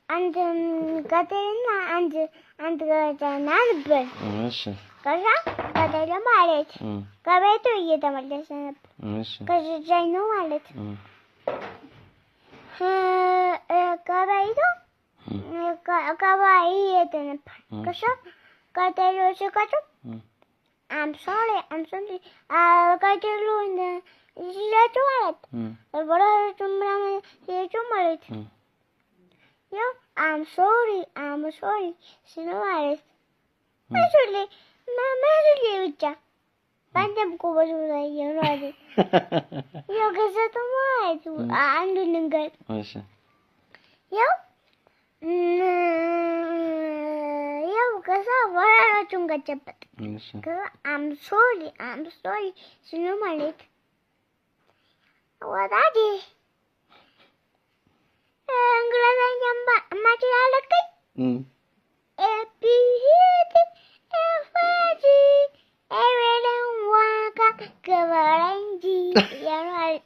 አንድ ገደልና አንድ ገደና ነበር። እሺ ከዛ ገደለ ማለት ከቤቱ እየተመለሰ ነበር። እሺ ከዛኝ ነው ማለት ከቤቱ እየሄደ ነበር። ከዛ ገደሉ ሲቀጡ I'm sorry ገደሉን ይላችሁ ማለት በራሱ ምናምን ይላችሁ ማለት ያው I'm sorry ሲሉ ማለት ማማሩሌ ብቻ ባንደም ቆበሉ ላይ ይኖራል። ያው ገዘቱ ማለት አንዱ ልንገር እሺ ያው ከዛ ወራራቹን ገጨበት። እሺ ከዛ I'm sorry ሲሉ ማለት ወዳጄ እንግሊዘኛ ማትላለከኝ ኤፒሂት ኤፋጂ ኤቤለን ዋካ ገበረንጂ ያራል